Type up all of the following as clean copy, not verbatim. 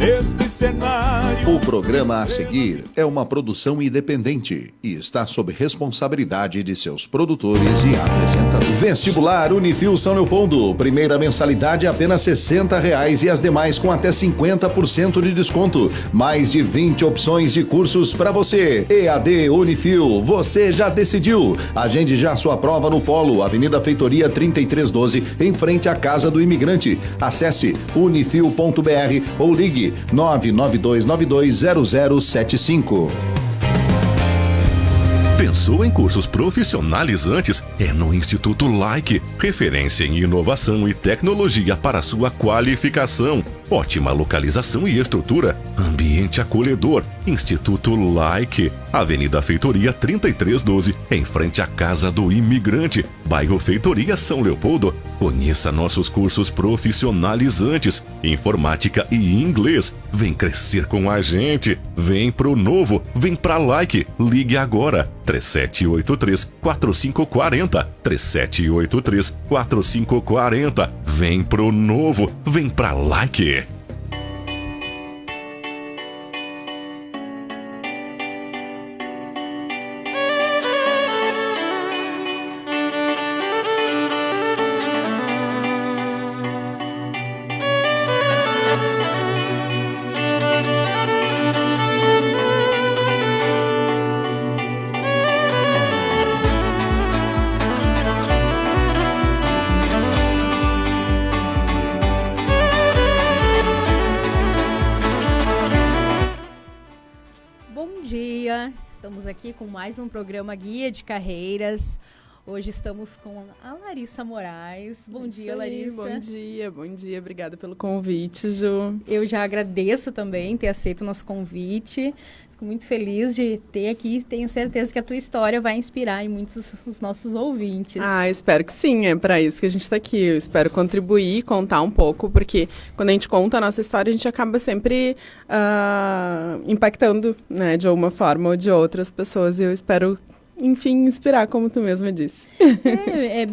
este cenário. O programa a seguir é uma produção independente e está sob responsabilidade de seus produtores e apresentadores. Vestibular Unifil São Leopoldo. Primeira mensalidade apenas R$60 e as demais com até 50% de desconto. Mais de 20 opções de cursos para você. EAD Unifil, você já decidiu. Agende já sua prova no Polo, Avenida Feitoria 3312, em frente à Casa do Imigrante. Acesse unifil.br ou ligue 992920075. Pensou em cursos profissionalizantes? É no Instituto Like, referência em inovação e tecnologia para sua qualificação. Ótima localização e estrutura, ambiente acolhedor. Instituto Like, Avenida Feitoria 3312, em frente à Casa do Imigrante, bairro Feitoria, São Leopoldo. Conheça nossos cursos profissionalizantes, informática e inglês. Vem crescer com a gente. Vem pro novo, vem pra Like. Ligue agora, 3783-4540. 3783-4540. Vem pro novo, vem pra Like. Estamos aqui com mais um programa Guia de Carreiras. Hoje estamos com a Larissa Moraes. Bom dia, Larissa. Bom dia. Obrigada pelo convite, Ju. Eu já agradeço também ter aceito o nosso convite. Fico muito feliz de ter aqui. Tenho certeza que a tua história vai inspirar em muitos os nossos ouvintes. Espero que sim. É para isso que a gente está aqui. Eu espero contribuir, contar um pouco, porque quando a gente conta a nossa história, a gente acaba sempre impactando, né, de uma forma ou de outras pessoas. E eu espero, enfim, inspirar, como tu mesma disse. É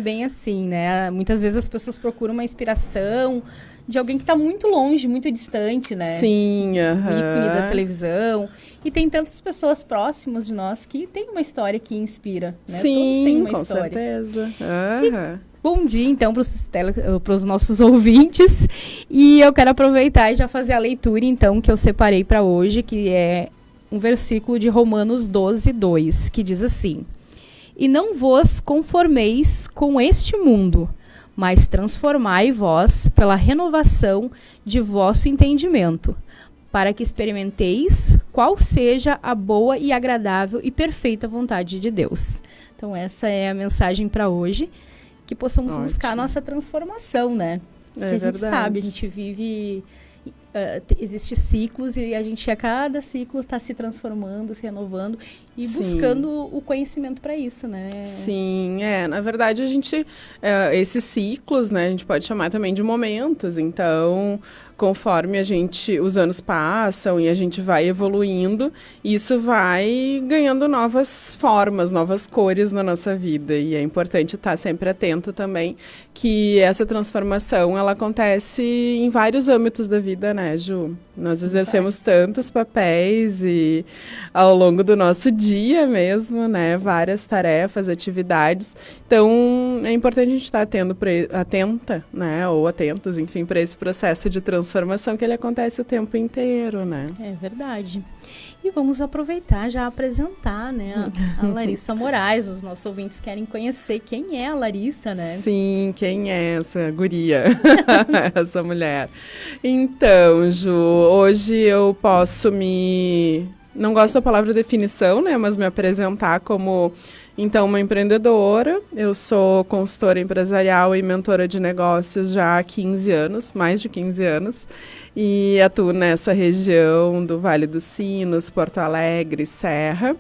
bem assim, né? Muitas vezes as pessoas procuram uma inspiração de alguém que está muito longe, muito distante, né? Sim, ícone da televisão. E tem tantas pessoas próximas de nós que tem uma história que inspira, né? Sim, todos têm uma com história. Certeza. Bom dia, então, para os nossos ouvintes. E eu quero aproveitar e já fazer a leitura, então, que eu separei para hoje, que é um versículo de Romanos 12:2, que diz assim: E não vos conformeis com este mundo, mas transformai vós pela renovação de vosso entendimento, para que experimenteis qual seja a boa e agradável e perfeita vontade de Deus. Então essa é a mensagem para hoje, que possamos buscar a nossa transformação, né? Porque a gente sabe, a gente vive... Existem ciclos e a gente a cada ciclo está se transformando, se renovando e buscando o conhecimento para isso, né? Sim, na verdade a gente, esses ciclos, né, a gente pode chamar também de momentos. Então, conforme os anos passam e a gente vai evoluindo, isso vai ganhando novas formas, novas cores na nossa vida. E é importante estar sempre atento também que essa transformação, ela acontece em vários âmbitos da vida, né, Ju? Nós exercemos tantos papéis e ao longo do nosso dia mesmo, né, várias tarefas, atividades. Então, é importante a gente estar atenta, né, ou atentos, enfim, para esse processo de transformação que ele acontece o tempo inteiro, né? É verdade. E vamos aproveitar já apresentar, né, a Larissa Moraes. Os nossos ouvintes querem conhecer quem é a Larissa, né? Sim, quem é essa guria, essa mulher. Então, Ju, hoje eu posso não gosto da palavra definição, né, mas me apresentar como, então, uma empreendedora. Eu sou consultora empresarial e mentora de negócios já há 15 anos, mais de 15 anos, e atuo nessa região do Vale dos Sinos, Porto Alegre, Serra.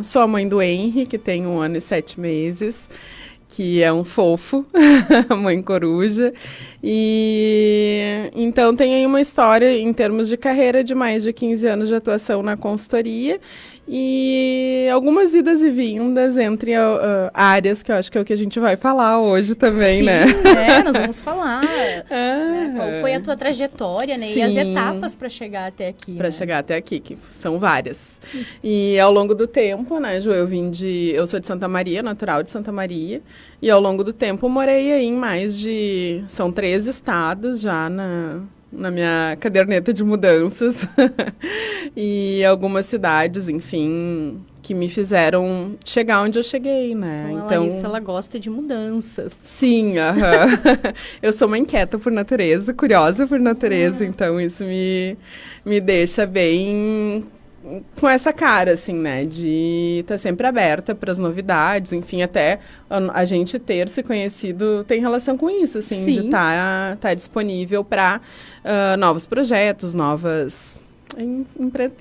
Sou a mãe do Henry, que tem 1 ano e 7 meses, que é um fofo, mãe coruja. E então tem aí uma história em termos de carreira de mais de 15 anos de atuação na consultoria. e algumas idas e vindas entre áreas, que eu acho que é o que a gente vai falar hoje também, Sim, né? Nós vamos falar. Né? Qual foi a tua trajetória, né? E as etapas para chegar até aqui. Para chegar até aqui, que são várias. E ao longo do tempo, né, Ju, eu sou de Santa Maria, natural de Santa Maria, e ao longo do tempo morei aí em são 3 estados já na minha caderneta de mudanças e algumas cidades, enfim, que me fizeram chegar onde eu cheguei, né? Então, a Larissa, ela gosta de mudanças. Sim, eu sou uma inquieta por natureza, curiosa por natureza, então isso me deixa bem com essa cara, assim, né, de estar sempre aberta para as novidades, enfim, até a gente ter se conhecido tem relação com isso, assim, Sim. de estar disponível para novos projetos, novas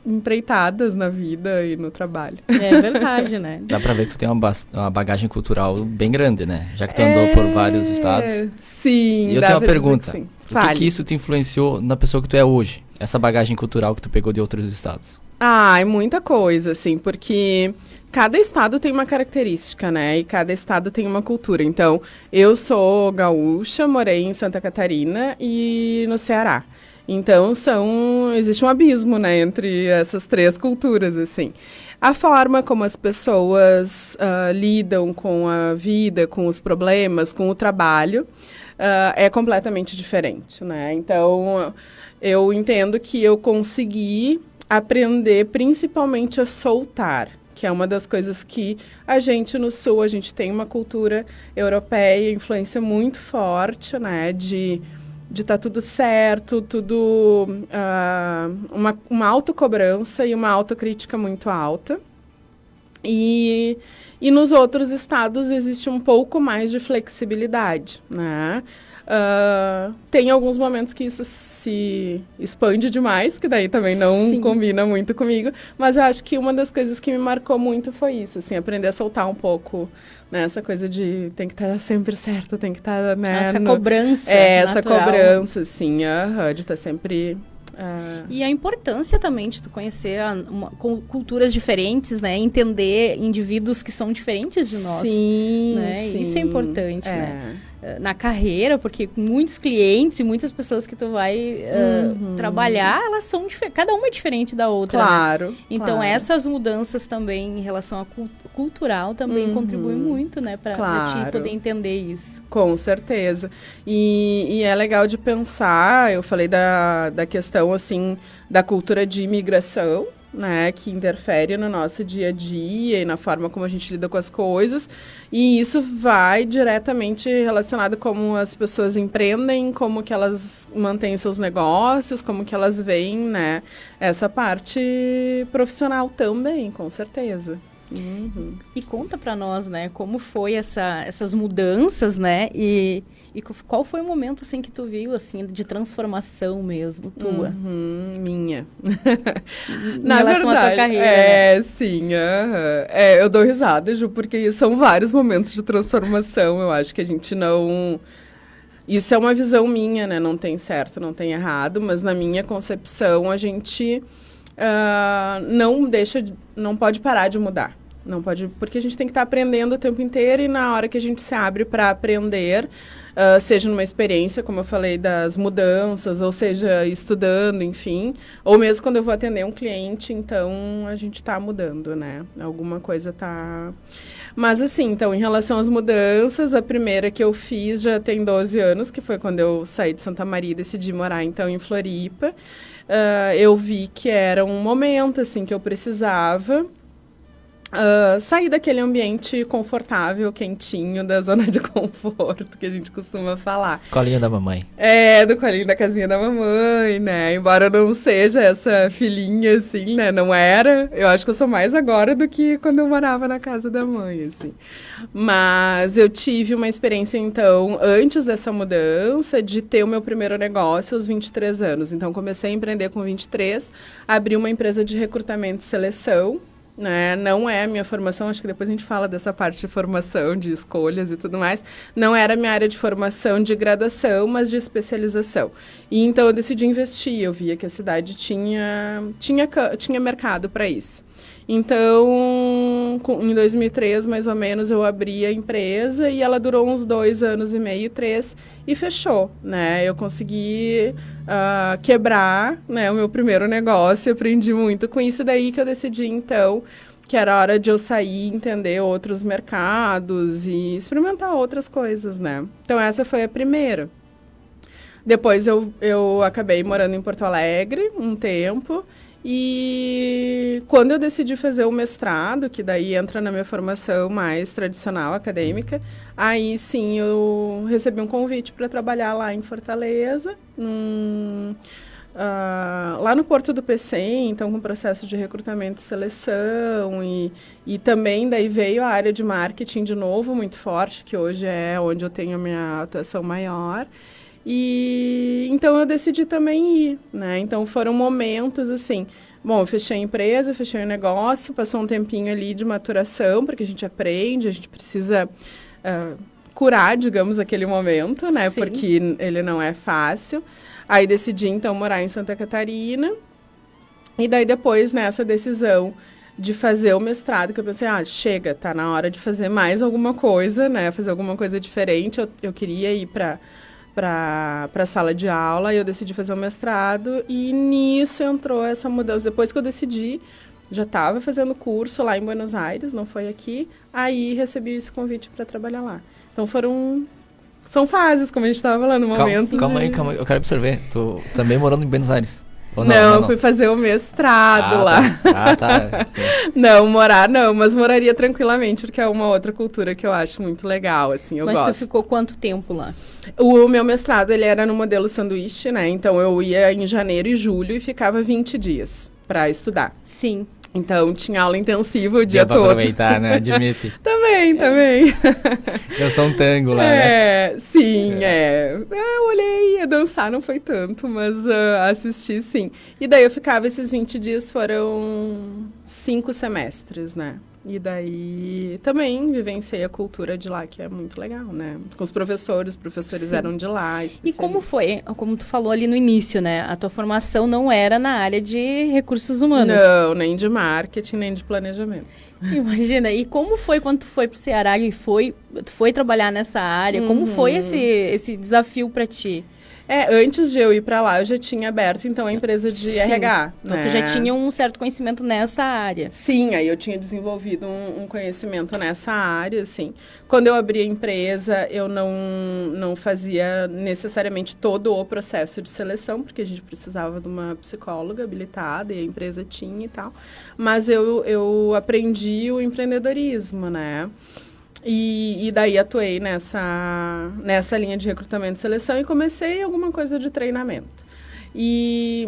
empreitadas na vida e no trabalho. É verdade, né? Dá pra ver que tu tem uma bagagem cultural bem grande, né? Já que tu andou por vários estados. Sim, e eu tenho uma pergunta. Sim. O que isso te influenciou na pessoa que tu é hoje? Essa bagagem cultural que tu pegou de outros estados? É muita coisa, assim, porque cada estado tem uma característica, né? E cada estado tem uma cultura. Então, eu sou gaúcha, morei em Santa Catarina e no Ceará. Então, existe um abismo, né, entre essas 3 culturas, assim. A forma como as pessoas lidam com a vida, com os problemas, com o trabalho, é completamente diferente, né? Então, eu entendo que eu consegui aprender principalmente a soltar, que é uma das coisas que a gente no Sul, a gente tem uma cultura europeia, influência muito forte, né, de estar tudo certo, uma autocobrança e uma autocrítica muito alta. E nos outros estados existe um pouco mais de flexibilidade, né? Tem alguns momentos que isso se expande demais, que daí também não combina muito comigo, mas eu acho que uma das coisas que me marcou muito foi isso, assim, aprender a soltar um pouco, né, essa coisa de tem que estar sempre certo, tem que estar, né, essa cobrança essa natural. Cobrança, assim, de estar sempre... E a importância também de tu conhecer culturas diferentes, né? Entender indivíduos que são diferentes de nós. Sim, né? sim. Isso é importante, né? Na carreira, porque muitos clientes e muitas pessoas que tu vai trabalhar, elas são cada uma é diferente da outra. Claro. Né? Então, essas mudanças também em relação à cultural também contribuem muito, né? Para ti poder entender isso. Com certeza. E é legal de pensar, eu falei da questão, assim, da cultura de imigração, né, que interfere no nosso dia a dia e na forma como a gente lida com as coisas, e isso vai diretamente relacionado como as pessoas empreendem, como que elas mantêm seus negócios, como que elas veem, né, essa parte profissional também, com certeza. E conta pra nós, né, como foi essas mudanças, né, e qual foi o momento, assim, que tu viu, assim, de transformação mesmo, tua? Minha. Na relação à tua carreira, né? Sim. Eu dou risada, Ju, porque são vários momentos de transformação, eu acho que a gente não... Isso é uma visão minha, né, não tem certo, não tem errado, mas na minha concepção a gente não pode parar de mudar. Não pode, porque a gente tem que estar aprendendo o tempo inteiro e na hora que a gente se abre para aprender, seja numa experiência, como eu falei, das mudanças, ou seja, estudando, enfim, ou mesmo quando eu vou atender um cliente, então a gente está mudando, né? Alguma coisa está... Mas assim, então, em relação às mudanças, a primeira que eu fiz já tem 12 anos, que foi quando eu saí de Santa Maria e decidi morar, então, em Floripa. Eu vi que era um momento, assim, que eu precisava... sair daquele ambiente confortável, quentinho, da zona de conforto, que a gente costuma falar. Colinha da mamãe. Do colinho da casinha da mamãe, né? Embora eu não seja essa filhinha, assim, né? Não era. Eu acho que eu sou mais agora do que quando eu morava na casa da mãe, assim. Mas eu tive uma experiência, então, antes dessa mudança, de ter o meu primeiro negócio aos 23 anos. Então, comecei a empreender com 23, abri uma empresa de recrutamento e seleção, né? Não é a minha formação, acho que depois a gente fala dessa parte de formação, de escolhas e tudo mais. Não era a minha área de formação de graduação, mas de especialização. E então eu decidi investir, eu via que a cidade tinha mercado para isso. Então, em 2003, mais ou menos, eu abri a empresa e ela durou uns 2 anos e meio, 3, e fechou, né? Eu consegui quebrar, né, o meu primeiro negócio, aprendi muito com isso, daí que eu decidi, então, que era hora de eu sair, entender outros mercados e experimentar outras coisas, né? Então, essa foi a primeira. Depois, eu acabei morando em Porto Alegre um tempo. E quando eu decidi fazer o mestrado, que daí entra na minha formação mais tradicional, acadêmica, aí sim eu recebi um convite para trabalhar lá em Fortaleza, lá no Porto do Pecém, então com processo de recrutamento e seleção, e também daí veio a área de marketing de novo, muito forte, que hoje é onde eu tenho a minha atuação maior. E então eu decidi também ir, né? Então foram momentos assim, bom, eu fechei a empresa, fechei o negócio, passou um tempinho ali de maturação, porque a gente aprende, a gente precisa curar, digamos, aquele momento, né? Sim. Porque ele não é fácil. Aí decidi então morar em Santa Catarina. E daí depois, nessa decisão de fazer o mestrado, que eu pensei, chega, tá na hora de fazer mais alguma coisa, né? Fazer alguma coisa diferente. Eu queria ir para a sala de aula, e eu decidi fazer o mestrado, e nisso entrou essa mudança. Depois que eu decidi, já estava fazendo curso lá em Buenos Aires, não foi aqui, aí recebi esse convite para trabalhar lá. Então são fases, como a gente estava falando, momentos Calma aí, eu quero absorver. Tu também morando em Buenos Aires? Ou não, eu fui fazer o mestrado lá. Tá. Não, morar não, mas moraria tranquilamente, porque é uma outra cultura que eu acho muito legal, assim, eu gosto. Mas tu ficou quanto tempo lá? O meu mestrado, ele era no modelo sanduíche, né? Então, eu ia em janeiro e julho e ficava 20 dias para estudar. Sim. Então, tinha aula intensiva o dia Deu pra todo. aproveitar, né? Admite. Também. Eu sou um tango lá, né? Sim. Eu olhei, ia dançar, não foi tanto, mas assisti, sim. E daí eu ficava, esses 20 dias foram 5 semestres, né? E daí também vivenciei a cultura de lá, que é muito legal, né? Com os professores Sim. eram de lá. E como foi? Como tu falou ali no início, né? A tua formação não era na área de recursos humanos. Não, nem de marketing, nem de planejamento. Imagina, e como foi quando tu foi pro Ceará e tu foi trabalhar nessa área? Como foi esse desafio para ti? Antes de eu ir para lá, eu já tinha aberto, então, a empresa de Sim. RH. Então, né? tu já tinha um certo conhecimento nessa área. Sim, aí eu tinha desenvolvido um conhecimento nessa área, assim. Quando eu abri a empresa, eu não fazia necessariamente todo o processo de seleção, porque a gente precisava de uma psicóloga habilitada, e a empresa tinha e tal. Mas eu aprendi o empreendedorismo, né? E daí atuei nessa linha de recrutamento e seleção e comecei alguma coisa de treinamento.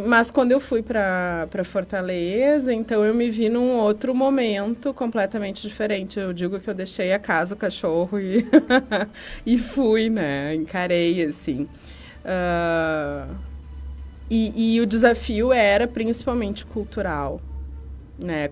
Mas quando eu fui para Fortaleza, então eu me vi num outro momento completamente diferente. Eu digo que eu deixei a casa, o cachorro e fui, né? Encarei, assim. E o desafio era principalmente cultural, né?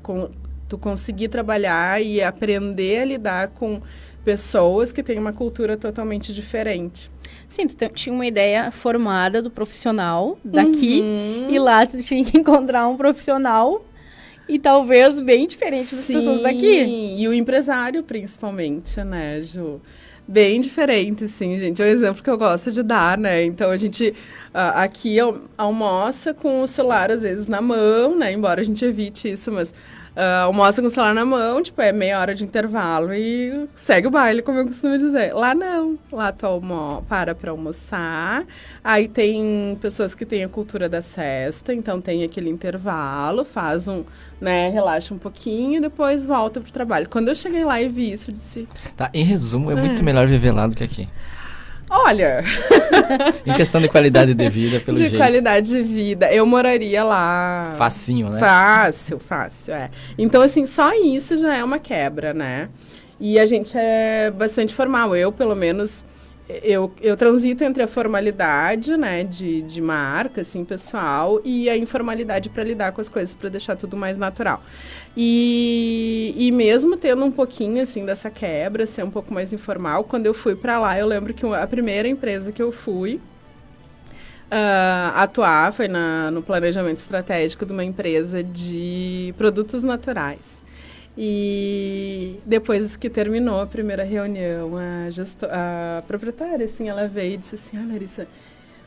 Tu conseguir trabalhar e aprender a lidar com pessoas que têm uma cultura totalmente diferente. Sim, tu tinha uma ideia formada do profissional daqui, e lá tu tinha que encontrar um profissional e talvez bem diferente das pessoas daqui. Sim, e o empresário principalmente, né, Ju? Bem diferente, sim, gente. É um exemplo que eu gosto de dar, né? Então, a gente aqui almoça com o celular, às vezes, na mão, né? Embora a gente evite isso, mas almoça com o celular na mão, tipo, é meia hora de intervalo e segue o baile, como eu costumo dizer. Lá não. Lá tu para almoçar. Aí tem pessoas que têm a cultura da sesta, então tem aquele intervalo, faz relaxa um pouquinho e depois volta pro trabalho. Quando eu cheguei lá e vi isso, eu disse... Tá, em resumo, é muito melhor viver lá do que aqui. Olha... Em questão de qualidade de vida, pelo jeito. De qualidade de vida. Eu moraria lá... Facinho, né? Fácil, é. Então, assim, só isso já é uma quebra, né? E a gente é bastante formal. Eu, pelo menos, eu transito entre a formalidade, né, de marca, assim, pessoal, e a informalidade para lidar com as coisas, para deixar tudo mais natural. E mesmo tendo um pouquinho, assim, dessa quebra, ser um pouco mais informal, quando eu fui para lá, eu lembro que a primeira empresa que eu fui atuar foi no planejamento estratégico de uma empresa de produtos naturais. E depois que terminou a primeira reunião, a proprietária, assim, ela veio e disse assim, Larissa,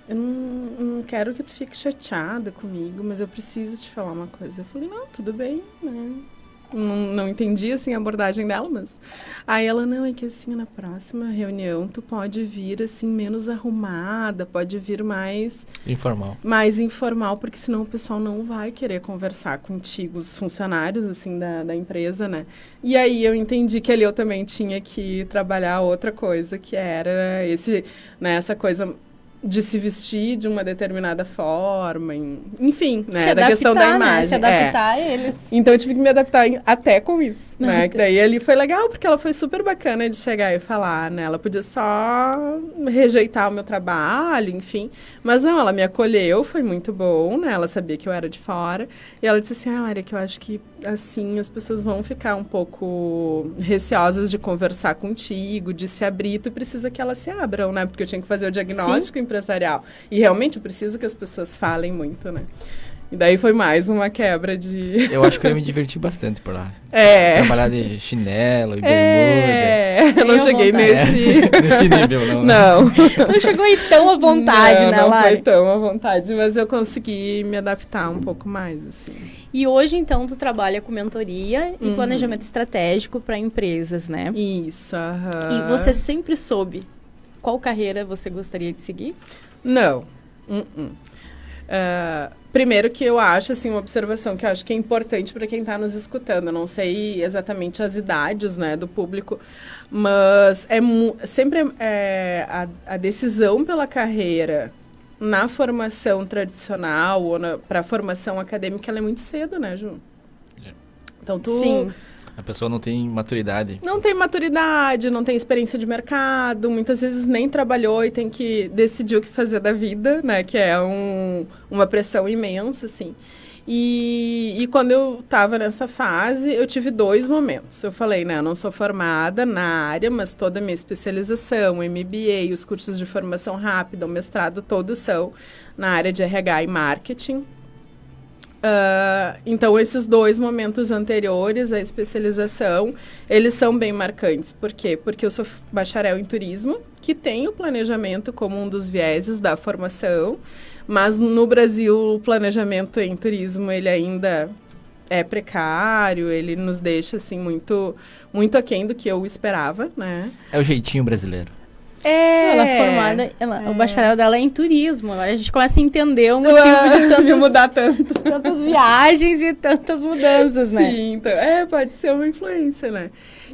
eu não quero que tu fique chateada comigo, mas eu preciso te falar uma coisa. Eu falei, não, tudo bem, né? Não entendi, assim, a abordagem dela, mas... Aí ela, não, é que, assim, na próxima reunião tu pode vir, assim, menos arrumada, pode vir mais... Informal. Mais informal, porque senão o pessoal não vai querer conversar contigo, os funcionários, assim, da empresa, né? E aí eu entendi que ali eu também tinha que trabalhar outra coisa, que era essa coisa... de se vestir de uma determinada forma, enfim, né, se adaptar, da questão da imagem. Né? Se adaptar a eles. Então eu tive que me adaptar até com isso, né, que daí ali foi legal, porque ela foi super bacana de chegar e falar, né, ela podia só rejeitar o meu trabalho, enfim, mas não, ela me acolheu, foi muito bom, né, ela sabia que eu era de fora, e ela disse assim, Maria, que eu acho que, assim, as pessoas vão ficar um pouco receosas de conversar contigo, de se abrir, tu precisa que elas se abram, né, porque eu tinha que fazer o diagnóstico empresarial. E realmente eu preciso que as pessoas falem muito, né? E daí foi mais uma quebra de... Eu acho que eu ia me divertir bastante por lá. É. Trabalhar de chinelo e bermuda. Eu não cheguei nesse nível, não. Não. Não chegou aí tão à vontade, né, Não Lari? foi tão à vontade, mas eu consegui me adaptar um pouco mais, assim. E hoje, então, tu trabalha com mentoria e planejamento estratégico para empresas, né? Isso, E você sempre soube qual carreira você gostaria de seguir? Não. Primeiro que eu acho, assim, uma observação que eu acho que é importante para quem está nos escutando. Eu não sei exatamente as idades, né, do público, mas sempre a decisão pela carreira na formação tradicional ou para a formação acadêmica, ela é muito cedo, né, Ju? Então, Sim. A pessoa não tem maturidade. Não tem maturidade, não tem experiência de mercado, muitas vezes nem trabalhou e tem que decidir o que fazer da vida, né? Que é uma pressão imensa, assim. E quando eu estava nessa fase, eu tive 2 momentos. Eu falei, né, eu não sou formada na área, mas toda a minha especialização, o MBA, os cursos de formação rápida, o mestrado, todos são na área de RH e marketing. Então, esses 2 momentos anteriores à especialização, eles são bem marcantes. Por quê? Porque eu sou bacharel em turismo, que tem o planejamento como um dos vieses da formação, mas no Brasil o planejamento em turismo, ele ainda é precário, ele nos deixa, assim, muito, muito aquém do que eu esperava, né? É o jeitinho brasileiro. Ela é formada, o bacharel dela é em turismo. Agora a gente começa a entender o motivo de mudar tantas viagens e tantas mudanças, né? Sim, então, pode ser uma influência, né?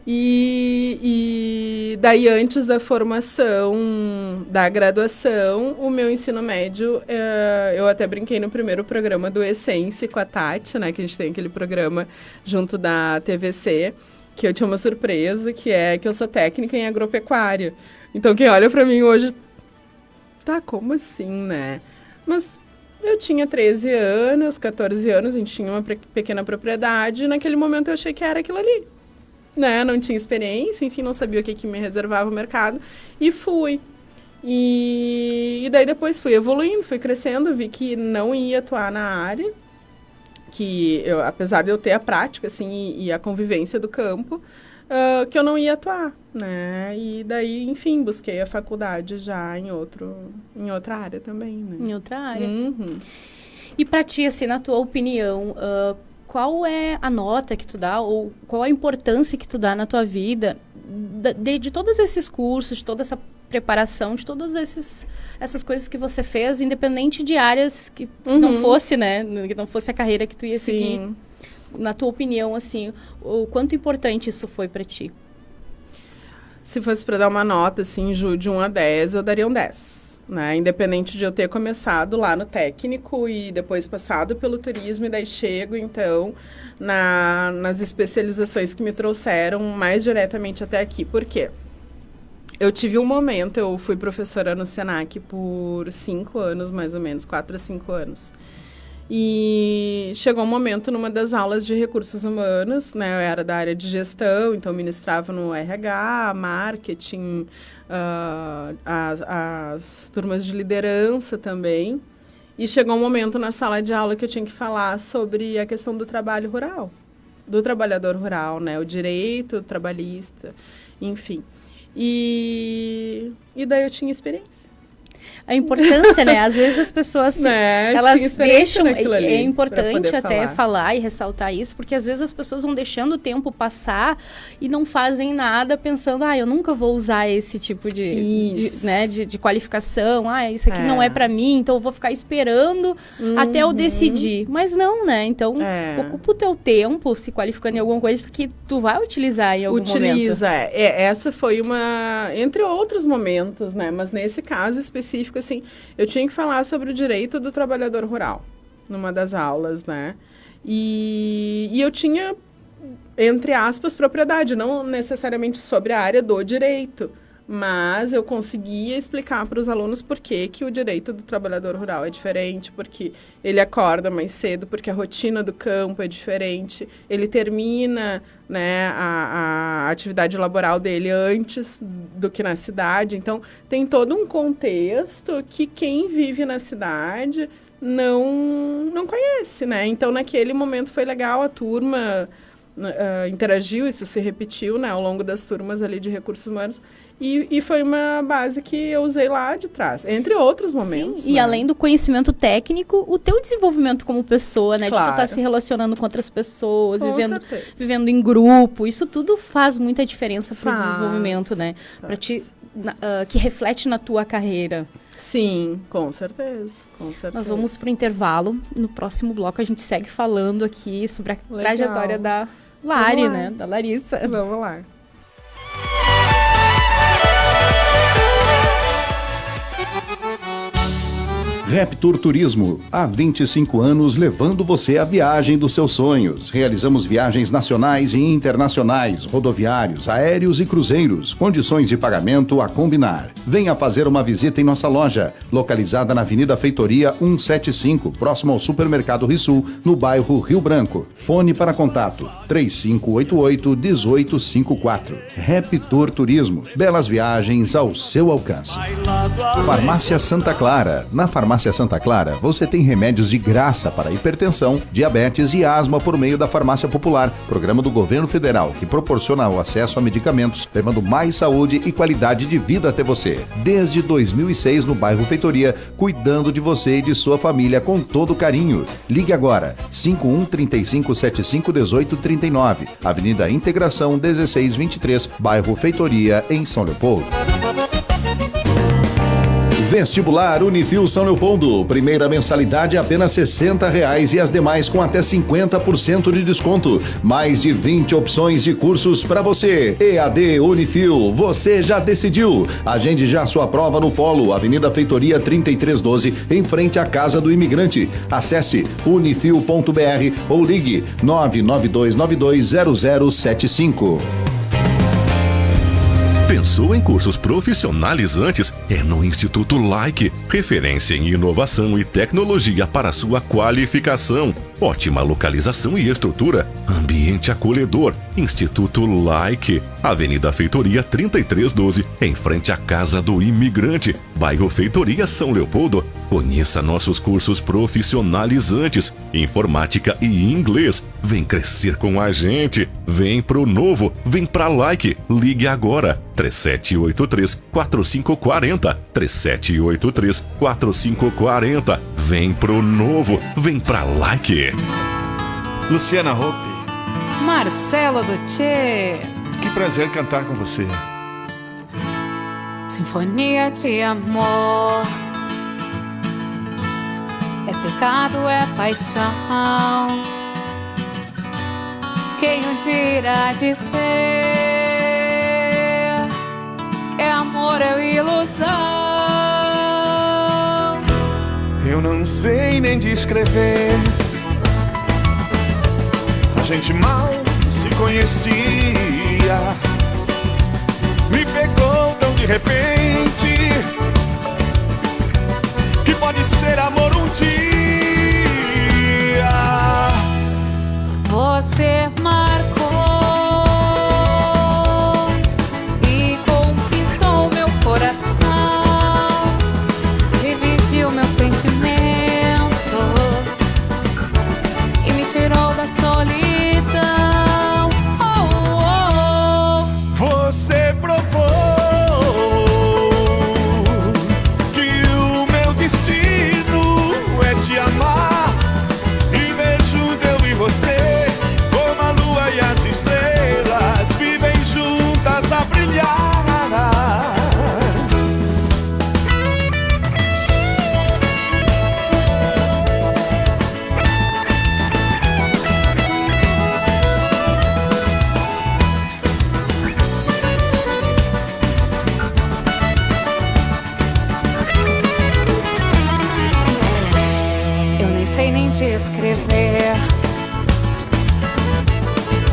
E daí, antes da formação, da graduação, o meu ensino médio, eu até brinquei no primeiro programa do Essence com a Tati, né? Que a gente tem aquele programa junto da TVC, que eu tinha uma surpresa, que é que eu sou técnica em agropecuária. Então, quem olha pra mim hoje, tá, como assim, né? Mas eu tinha 13 anos, 14 anos, a gente tinha uma pequena propriedade, e naquele momento eu achei que era aquilo ali, né? Não tinha experiência, enfim, não sabia o que me reservava o mercado, e fui. E daí depois fui evoluindo, fui crescendo, vi que não ia atuar na área, que eu, apesar de eu ter a prática, assim, e a convivência do campo, que eu não ia atuar, né? E daí, enfim, busquei a faculdade já em outra área também, né? Em outra área. Uhum. E pra ti, assim, na tua opinião, qual é a nota que tu dá ou qual a importância que tu dá na tua vida de todos esses cursos, de toda essa preparação, de todas essas coisas que você fez, independente de áreas que não fosse, né? Que não fosse a carreira que tu ia seguir. Na tua opinião, assim, o quanto importante isso foi pra ti? Se fosse para dar uma nota, assim, Ju, de 1 a 10, eu daria um 10, né? Independente de eu ter começado lá no técnico e depois passado pelo turismo, e daí chego, então, nas especializações que me trouxeram mais diretamente até aqui. Por quê? Eu tive um momento, eu fui professora no Senac por 5 anos, mais ou menos, 4 a 5 anos. E chegou um momento numa das aulas de recursos humanos, né? Eu era da área de gestão, então ministrava no RH, marketing, as turmas de liderança também. E chegou um momento na sala de aula que eu tinha que falar sobre a questão do trabalho rural, do trabalhador rural, né? O direito trabalhista, enfim. E daí eu tinha experiência. A importância, né? Às vezes as pessoas, elas deixam... É importante até falar e ressaltar isso, porque às vezes as pessoas vão deixando o tempo passar e não fazem nada pensando, eu nunca vou usar esse tipo de qualificação, isso aqui não é pra mim, então eu vou ficar esperando até eu decidir. Mas não, né? Então, ocupa o teu tempo se qualificando em alguma coisa, porque tu vai utilizar em algum momento. Essa foi uma... Entre outros momentos, né? Mas nesse caso específico, assim, eu tinha que falar sobre o direito do trabalhador rural numa das aulas, né? E eu tinha, entre aspas, propriedade, não necessariamente sobre a área do direito, mas eu conseguia explicar para os alunos por que o direito do trabalhador rural é diferente, porque ele acorda mais cedo, porque a rotina do campo é diferente, ele termina, né, a atividade laboral dele antes do que na cidade. Então, tem todo um contexto que quem vive na cidade não conhece, né? Então, naquele momento foi legal, a turma interagiu, isso se repetiu, né, ao longo das turmas ali de recursos humanos, e foi uma base que eu usei lá de trás, entre outros momentos. Sim, e além do conhecimento técnico, o teu desenvolvimento como pessoa, né? Claro. De tu estar se relacionando com outras pessoas, vivendo em grupo, isso tudo faz muita diferença para o desenvolvimento, né? Para ti, que reflete na tua carreira. Sim, com certeza, com certeza. Nós vamos para o intervalo. No próximo bloco a gente segue falando aqui sobre a trajetória da Lari, né? Da Larissa. Vamos lá. Raptur Turismo, há 25 anos levando você à viagem dos seus sonhos. Realizamos viagens nacionais e internacionais, rodoviários, aéreos e cruzeiros. Condições de pagamento a combinar. Venha fazer uma visita em nossa loja, localizada na Avenida Feitoria 175, próximo ao Supermercado Rissul, no bairro Rio Branco. Fone para contato 3588-1854. Raptur Turismo, belas viagens ao seu alcance. Farmácia Santa Clara. Na Farmácia Santa Clara, você tem remédios de graça para hipertensão, diabetes e asma por meio da Farmácia Popular, programa do Governo Federal que proporciona o acesso a medicamentos, levando mais saúde e qualidade de vida até você. Desde 2006 no bairro Feitoria, cuidando de você e de sua família com todo carinho. Ligue agora, 51-3575-1839, Avenida Integração 1623, bairro Feitoria, em São Leopoldo. Vestibular Unifil São Leopoldo. Primeira mensalidade apenas R$60 e as demais com até 50% de desconto. Mais de 20 opções de cursos para você. EAD Unifil, você já decidiu. Agende já sua prova no Polo, Avenida Feitoria 3312, em frente à Casa do Imigrante. Acesse unifil.br ou ligue 992920075. Pensou em cursos profissionalizantes? É no Instituto Like, referência em inovação e tecnologia para sua qualificação. Ótima localização e estrutura, ambiente acolhedor. Instituto Like, Avenida Feitoria 3312, em frente à Casa do Imigrante, bairro Feitoria, São Leopoldo. Conheça nossos cursos profissionalizantes, informática e inglês. Vem crescer com a gente. Vem pro novo, vem pra Like. Ligue agora, 3783-4540. 3783-4540. Vem pro novo, vem pra Like. Luciana Hope. Marcelo Dutchê. Que prazer cantar com você. Sinfonia de amor. É pecado, é paixão. Quem o dirá dizer que amor é ilusão? Eu não sei nem descrever. A gente mal se conhecia. Me pegou tão de repente, que pode ser amor um dia. Você marcou e conquistou meu coração, dividiu meu sentimento e me tirou da solidão. Você provou que o meu destino é te amar, viver junto eu e você, como a lua e as estrelas vivem juntas a brilhar. Eu nem sei nem descrever,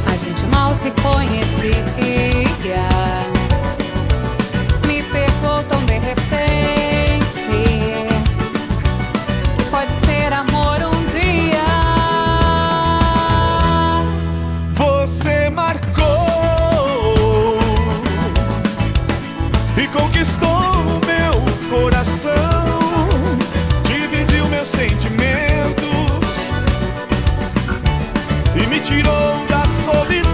a gente mal se conhecia, me pegou tão de repente, pode ser amor um dia. Você marcou e conquistou o meu coração, dividiu meus sentimentos e me tirou da solidão.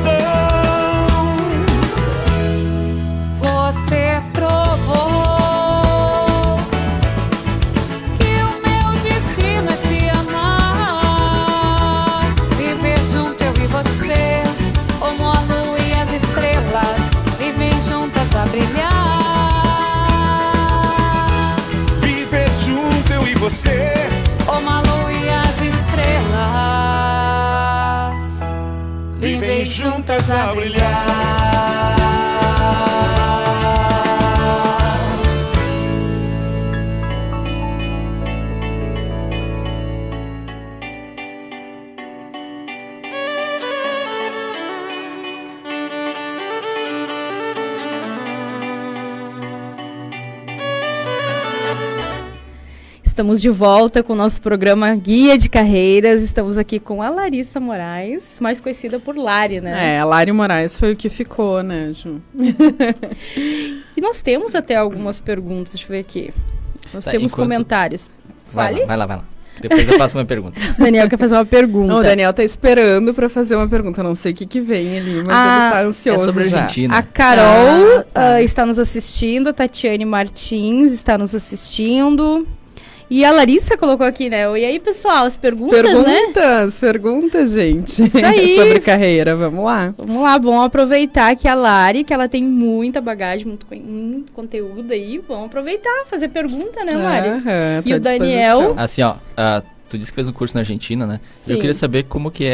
Você provou que o meu destino é te amar, viver junto eu e você, como a lua e as estrelas vivem juntas a brilhar. Viver junto eu e você, Como a lua e as estrelas vivem juntas a brilhar. Estamos de volta com o nosso programa Guia de Carreiras. Estamos aqui com a Larissa Moraes, mais conhecida por Lari, né? A Lari Moraes foi o que ficou, né, Ju? E nós temos até algumas perguntas, deixa eu ver aqui. Nós Tá, temos enquanto- comentários. Fale. Vai lá. Depois eu faço uma pergunta. O Daniel quer fazer uma pergunta. Não, o Daniel tá esperando pra fazer uma pergunta. Eu não sei o que vem ali, mas ele tá ansioso É sobre a já. Argentina. A Carol Tá. está nos assistindo, a Tatiane Martins está nos assistindo. E a Larissa colocou aqui, né? E aí, pessoal, as perguntas, né? Perguntas, gente. Isso aí. Sobre carreira, vamos lá. Vamos lá, vamos aproveitar que a Lari, que ela tem muita bagagem, muito conteúdo aí. Vamos aproveitar, fazer pergunta, né, Lari? Aham, E tô à o Daniel? disposição. Assim, ó, tu disse que fez um curso na Argentina, né? Sim. Eu queria saber como que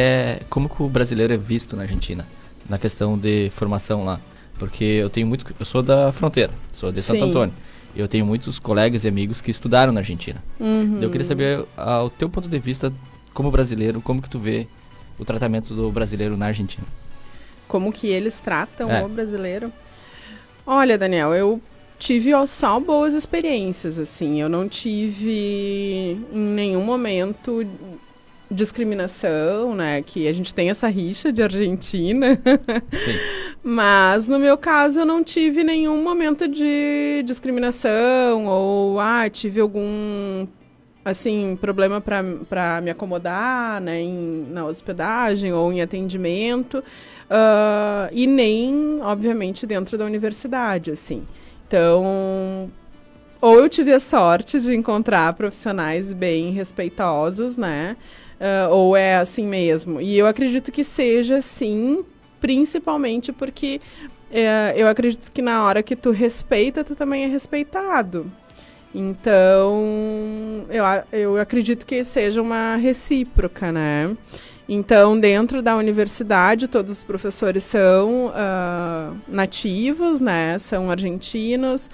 o brasileiro é visto na Argentina, na questão de formação lá. Porque eu sou da fronteira, sou de Santo Sim. Antônio. Eu tenho muitos colegas e amigos que estudaram na Argentina. Uhum. Eu queria saber, o teu ponto de vista como brasileiro, como que tu vê o tratamento do brasileiro na Argentina? Como que eles tratam É. o brasileiro? Olha, Daniel, eu tive só boas experiências, assim. Eu não tive em nenhum momento discriminação, né? Que a gente tem essa rixa de Argentina. Sim. Mas, no meu caso, eu não tive nenhum momento de discriminação ou, tive algum, assim, problema para me acomodar, né, na hospedagem ou em atendimento, e nem, obviamente, dentro da universidade, assim. Então, ou eu tive a sorte de encontrar profissionais bem respeitosos, né, ou é assim mesmo. E eu acredito que seja assim, principalmente porque eu acredito que na hora que tu respeita, tu também é respeitado. Então, eu acredito que seja uma recíproca, né? Então, dentro da universidade, todos os professores são nativos, né? São argentinos.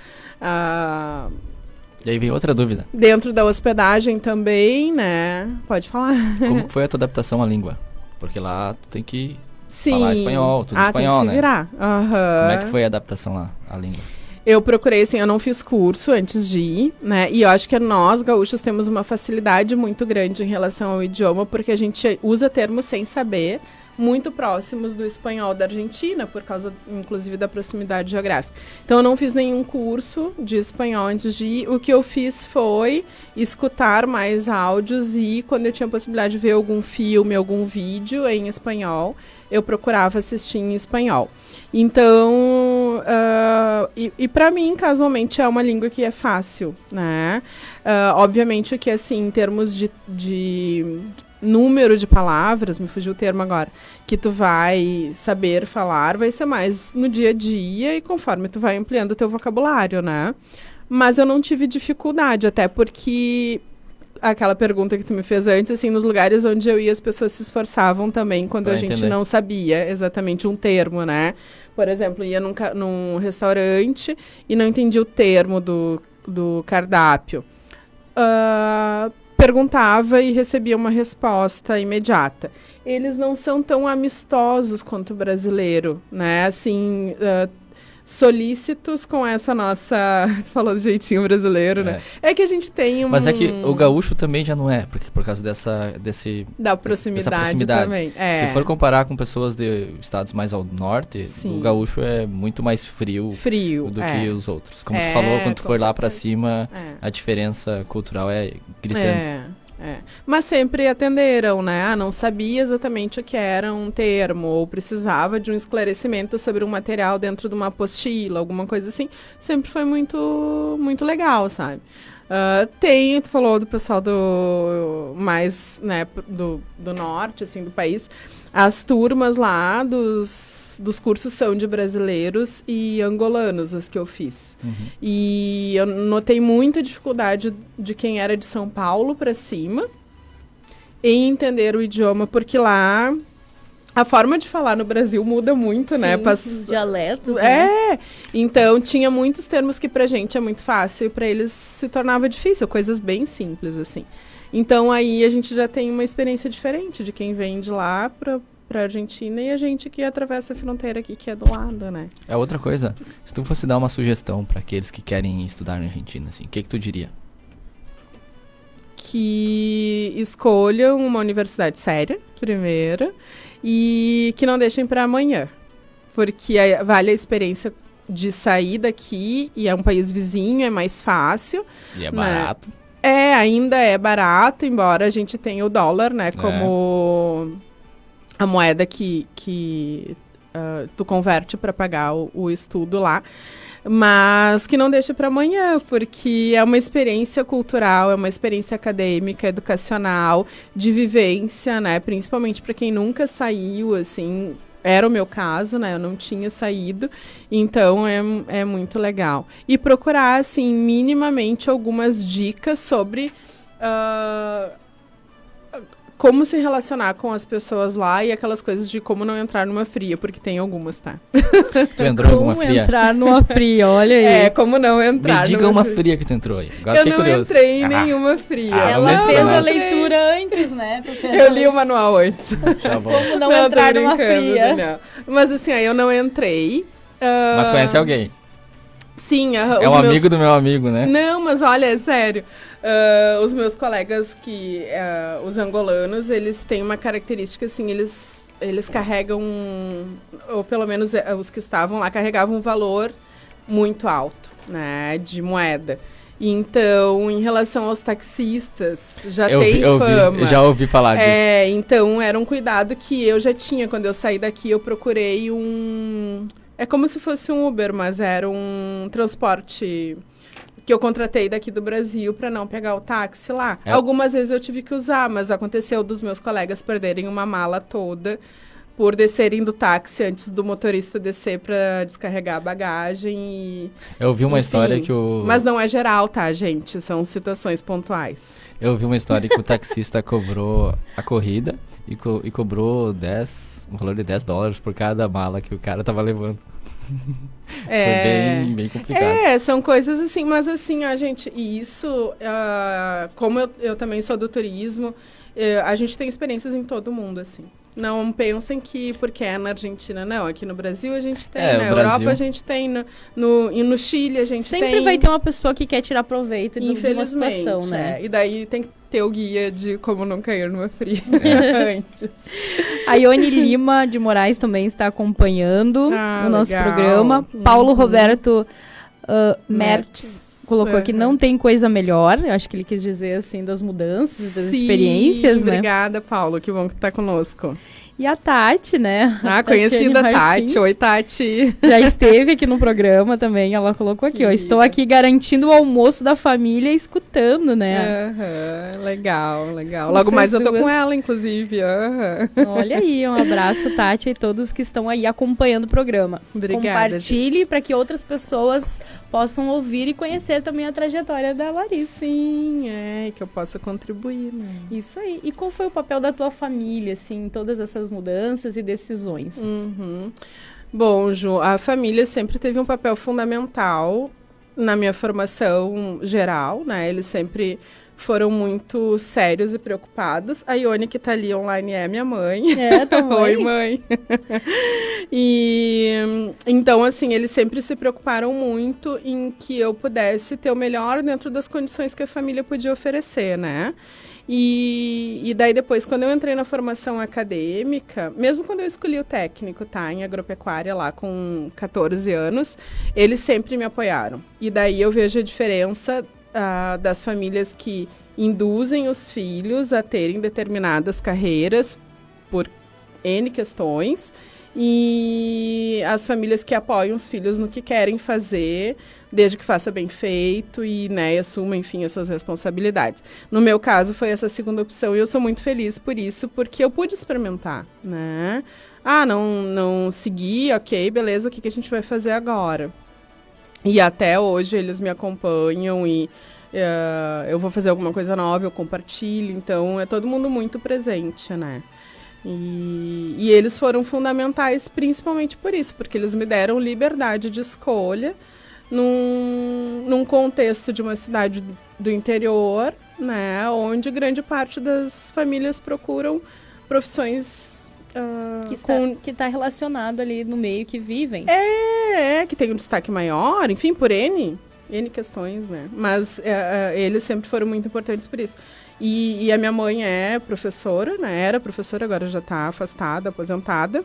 E aí vem outra dúvida. Dentro da hospedagem também, né? Pode falar. Como que foi a tua adaptação à língua? Porque lá tu tem que Sim. falar espanhol, tudo espanhol, tem que se né? virar. Aham. Como é que foi a adaptação lá, à língua? Eu procurei, assim, eu não fiz curso antes de ir, né? E eu acho que nós, gaúchos, temos uma facilidade muito grande em relação ao idioma, porque a gente usa termos sem saber, muito próximos do espanhol da Argentina, por causa, inclusive, da proximidade geográfica. Então, eu não fiz nenhum curso de espanhol antes de ir. O que eu fiz foi escutar mais áudios e, quando eu tinha a possibilidade de ver algum filme, algum vídeo em espanhol, eu procurava assistir em espanhol. Então, e para mim, casualmente, é uma língua que é fácil, né? Obviamente que, assim, em termos de número de palavras, me fugiu o termo agora, que tu vai saber falar, vai ser mais no dia a dia e conforme tu vai ampliando o teu vocabulário, né? Mas eu não tive dificuldade, até porque aquela pergunta que tu me fez antes, assim, nos lugares onde eu ia, as pessoas se esforçavam também quando a gente não sabia exatamente um termo, né? Por exemplo, ia num restaurante e não entendia o termo do cardápio. Perguntava e recebia uma resposta imediata. Eles não são tão amistosos quanto o brasileiro, né? Assim, solícitos com essa nossa... Falou do jeitinho brasileiro, né? É que a gente tem Mas é que o gaúcho também já não é, porque por causa dessa proximidade também. Se for comparar com pessoas de estados mais ao norte, o gaúcho é muito mais frio do que os outros. Como tu falou, quando tu for lá pra cima, a diferença cultural é gritante. Mas sempre atenderam, né? Não sabia exatamente o que era um termo, ou precisava de um esclarecimento sobre um material dentro de uma apostila, alguma coisa assim. Sempre foi muito, muito legal, sabe? Tu falou do pessoal mais, né, do norte, assim, do país. As turmas lá dos cursos são de brasileiros e angolanos, as que eu fiz. E eu notei muita dificuldade de quem era de São Paulo para cima em entender o idioma, porque lá a forma de falar no Brasil muda muito, né? Os dialetos, né? Então tinha muitos termos que pra gente é muito fácil e pra eles se tornava difícil, coisas bem simples, assim. Então aí a gente já tem uma experiência diferente de quem vem de lá pra Argentina e a gente que atravessa a fronteira aqui, que é do lado, né? É outra coisa. Se tu fosse dar uma sugestão pra aqueles que querem estudar na Argentina, assim, o que tu diria? Que escolham uma universidade séria, primeiro, e que não deixem para amanhã, porque vale a experiência de sair daqui, e é um país vizinho, é mais fácil. E é barato. Ainda é barato, embora a gente tenha o dólar, né, como a moeda que tu converte para pagar o estudo lá. Mas que não deixe para amanhã, porque é uma experiência cultural, é uma experiência acadêmica, educacional, de vivência, né? Principalmente para quem nunca saiu, assim, era o meu caso, né? Eu não tinha saído, então é muito legal. E procurar, assim, minimamente algumas dicas sobre como se relacionar com as pessoas lá e aquelas coisas de como não entrar numa fria, porque tem algumas, tá? Tu entrou em alguma fria? Como entrar numa fria, olha aí. Como não entrar. Me diga uma fria que tu entrou aí. Agora eu não curioso. Entrei em nenhuma fria. Ela fez a leitura antes, né? Eu li o manual antes. Tá bom. Como não entrar numa fria. Daniel. Mas assim, eu não entrei. Mas conhece alguém? Sim. É um amigo do meu amigo, né? Não, mas olha, é sério. Os meus colegas os angolanos, eles têm uma característica, assim, eles carregam, ou pelo menos os que estavam lá, carregavam um valor muito alto, né, de moeda. Então, em relação aos taxistas, tem fama. Já ouvi falar disso. Então, era um cuidado que eu já tinha. Quando eu saí daqui, eu procurei é como se fosse um Uber, mas era um transporte que eu contratei daqui do Brasil para não pegar o táxi lá. Algumas vezes eu tive que usar, mas aconteceu dos meus colegas perderem uma mala toda por descerem do táxi antes do motorista descer para descarregar a bagagem. Eu vi uma história que Mas não é geral, tá, gente? São situações pontuais. Eu vi uma história que o taxista cobrou a corrida e cobrou um valor de $10 por cada mala que o cara tava levando. Foi bem complicado. São coisas assim, mas assim, gente, isso, como eu também sou do turismo, a gente tem experiências em todo mundo, assim. Não pensem que porque é na Argentina, não. Aqui no Brasil a gente tem, na Europa a gente tem, e no Chile a gente sempre vai ter uma pessoa que quer tirar proveito de uma situação, né? E daí tem que ter o guia de como não cair numa fria antes. A Ione Lima de Moraes também está acompanhando o nosso programa. Paulo Roberto Mertz colocou que não tem coisa melhor. Eu acho que ele quis dizer, assim, das mudanças, das experiências, né? Obrigada, Paulo. Que bom que tá conosco. E a Tati, né? Conhecida Tati. Oi, Tati. Já esteve aqui no programa também. Ela colocou aqui, ó. Estou aqui garantindo o almoço da família e escutando, né? Legal. Logo mais eu tô com ela, inclusive. Olha aí, um abraço, Tati, e todos que estão aí acompanhando o programa. Obrigada. Compartilhe para que outras pessoas possam ouvir e conhecer também a trajetória da Larissa. Sim, que eu possa contribuir, né? Isso aí. E qual foi o papel da tua família, assim, em todas essas mudanças e decisões? Bom, Ju, a família sempre teve um papel fundamental na minha formação geral, né? Eles sempre foram muito sérios e preocupados. A Ione, que tá ali online, é minha mãe. Oi, mãe. E então, assim, eles sempre se preocuparam muito em que eu pudesse ter o melhor dentro das condições que a família podia oferecer, né? E daí depois, quando eu entrei na formação acadêmica, mesmo quando eu escolhi o técnico, tá, em agropecuária lá com 14 anos, eles sempre me apoiaram. E daí eu vejo a diferença das famílias que induzem os filhos a terem determinadas carreiras por N questões e as famílias que apoiam os filhos no que querem fazer, desde que faça bem feito e, né, assuma, enfim, as suas responsabilidades. No meu caso, foi essa segunda opção e eu sou muito feliz por isso, porque eu pude experimentar, né? Não segui, ok, beleza, o que a gente vai fazer agora? E até hoje eles me acompanham e eu vou fazer alguma coisa nova, eu compartilho, então é todo mundo muito presente, né? E eles foram fundamentais principalmente por isso, porque eles me deram liberdade de escolha num contexto de uma cidade do interior, né, onde grande parte das famílias procuram profissões que está relacionado ali no meio que vivem. Que tem um destaque maior, enfim, por N questões, né? Mas eles sempre foram muito importantes por isso. E a minha mãe é professora, né? Era professora, agora já está afastada, aposentada.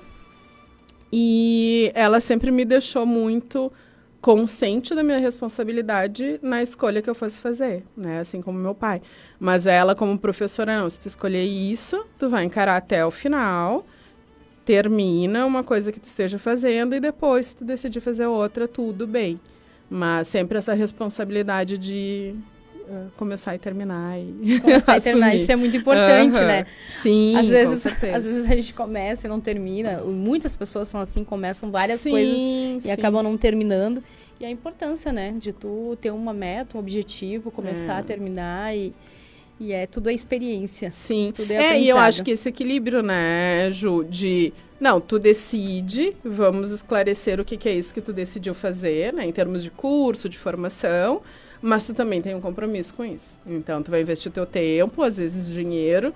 E ela sempre me deixou muito consciente da minha responsabilidade na escolha que eu fosse fazer, né? Assim como meu pai. Mas ela, como professora, não, se tu escolher isso, tu vai encarar até o final, termina uma coisa que tu esteja fazendo e depois, se tu decidir fazer outra, tudo bem. Mas sempre essa responsabilidade de começar e terminar. Isso é muito importante, né? Sim, às vezes a gente começa e não termina. Muitas pessoas são assim, começam várias coisas e acabam não terminando. E a importância, né, de tu ter uma meta, um objetivo, começar a terminar e tudo é experiência. Sim. Tudo é aprendizado. E eu acho que esse equilíbrio, né, Ju, não, tu decide, vamos esclarecer o que é isso que tu decidiu fazer, né, em termos de curso, de formação, mas tu também tem um compromisso com isso. Então, tu vai investir o teu tempo, às vezes dinheiro,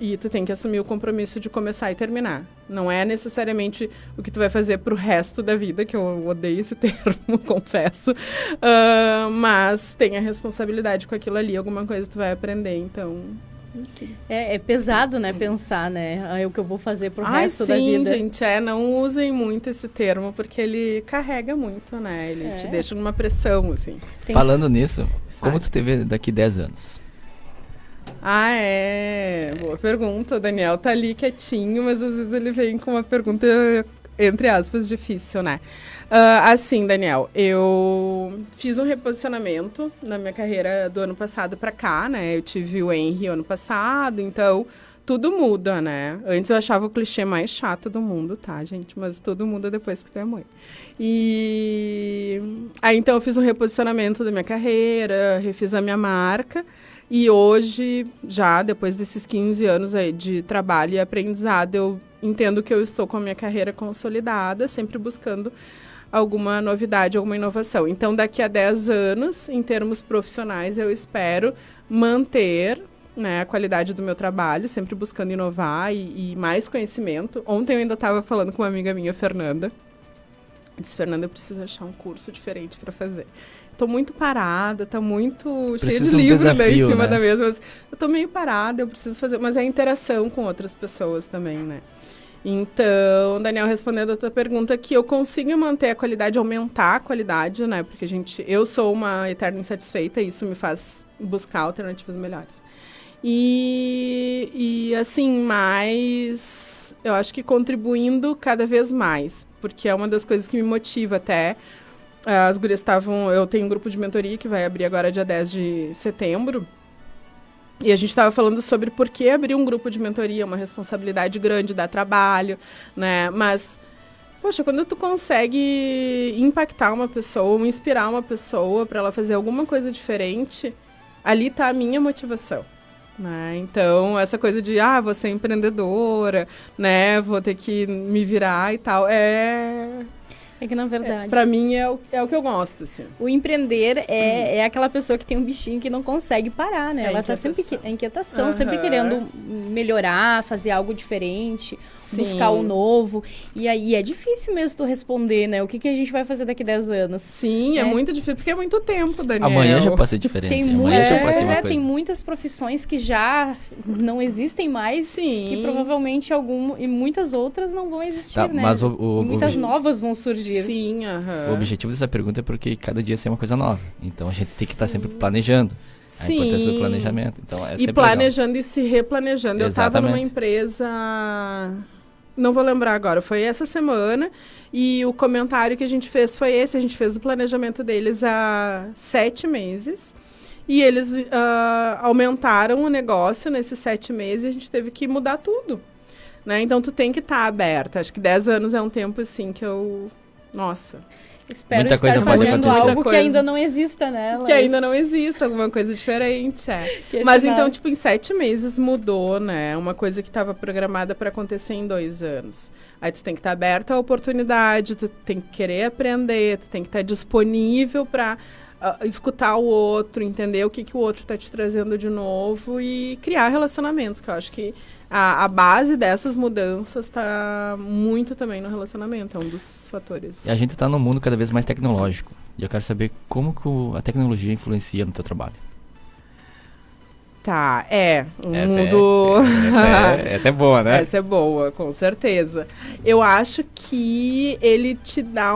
e tu tem que assumir o compromisso de começar e terminar. Não é necessariamente o que tu vai fazer pro resto da vida, que eu odeio esse termo, confesso, mas tem a responsabilidade com aquilo ali, alguma coisa tu vai aprender, então... É pesado, né, pensar, né, é o que eu vou fazer pro resto da vida. Sim, gente, não usem muito esse termo, porque ele carrega muito, né, ele te deixa numa pressão, assim. Falando nisso, como tu te vê daqui 10 anos? Boa pergunta, o Daniel tá ali quietinho, mas às vezes ele vem com uma pergunta, entre aspas, difícil, né. Assim, Daniel, eu fiz um reposicionamento na minha carreira do ano passado para cá, né? Eu tive o Henry ano passado, então tudo muda, né? Antes eu achava o clichê mais chato do mundo, tá, gente? Mas tudo muda depois que tu é mãe. E aí, então, eu fiz um reposicionamento da minha carreira, refiz a minha marca. E hoje, já depois desses 15 anos aí de trabalho e aprendizado, eu entendo que eu estou com a minha carreira consolidada, sempre buscando alguma novidade, alguma inovação. Então, daqui a 10 anos, em termos profissionais, eu espero manter né, a qualidade do meu trabalho, sempre buscando inovar e mais conhecimento. Ontem eu ainda estava falando com uma amiga minha, Fernanda. Eu disse, Fernanda, eu preciso achar um curso diferente para fazer. Tô muito parada, tá muito cheia de livros, desafio, né, em cima da mesa. Mas eu tô meio parada, eu preciso fazer... Mas é a interação com outras pessoas também, né? Então, Daniel, respondendo a tua pergunta, que eu consigo manter a qualidade, aumentar a qualidade, né? Porque eu sou uma eterna insatisfeita e isso me faz buscar alternativas melhores. E assim, mais... Eu acho que contribuindo cada vez mais, porque é uma das coisas que me motiva até. As gurias eu tenho um grupo de mentoria que vai abrir agora dia 10 de setembro. E a gente estava falando sobre por que abrir um grupo de mentoria, uma responsabilidade grande, dá trabalho, né? Mas, poxa, quando tu consegue impactar uma pessoa, inspirar uma pessoa para ela fazer alguma coisa diferente, ali está a minha motivação, né? Então, essa coisa de, vou ser empreendedora, né? Vou ter que me virar e tal, É que, na verdade... Pra mim, é o que eu gosto, assim. O empreender é aquela pessoa que tem um bichinho que não consegue parar, né? Ela tá sempre... É inquietação, sempre querendo melhorar, fazer algo diferente, buscar o novo. E aí, é difícil mesmo tu responder, né? O que a gente vai fazer daqui 10 anos? Sim, é muito difícil, porque é muito tempo, Daniel. Amanhã já pode ser diferente. Tem muitas profissões que já não existem mais. Sim. Que provavelmente e muitas outras não vão existir, né? Mas muitas novas vão surgir. Sim, O objetivo dessa pergunta é porque cada dia ser uma coisa nova. Então a gente tem que estar sempre planejando. Sim. A importância do planejamento. Então, e planejando legal. E se replanejando. Exatamente. Eu estava numa empresa, não vou lembrar agora, foi essa semana, e o comentário que a gente fez foi esse. A gente fez o planejamento deles há 7 meses. E eles aumentaram o negócio nesses 7 meses e a gente teve que mudar tudo. Né? Então, tu tem que estar aberta. Acho que 10 anos é um tempo, assim, que eu... Nossa. Espero muita estar fazendo algo que ainda não exista, né? Que ainda não exista, alguma coisa diferente, Mas então, tipo, em 7 meses mudou, né? Uma coisa que estava programada para acontecer em 2 anos. Aí tu tem que estar aberta à oportunidade, tu tem que querer aprender, tu tem que estar disponível para escutar o outro, entender o que o outro está te trazendo de novo e criar relacionamentos, que eu acho que a base dessas mudanças está muito também no relacionamento, é um dos fatores. E a gente está num mundo cada vez mais tecnológico. E eu quero saber como que a tecnologia influencia no teu trabalho. Tá, mundo... Essa é boa, né? Essa é boa, com certeza. Eu acho que ele te dá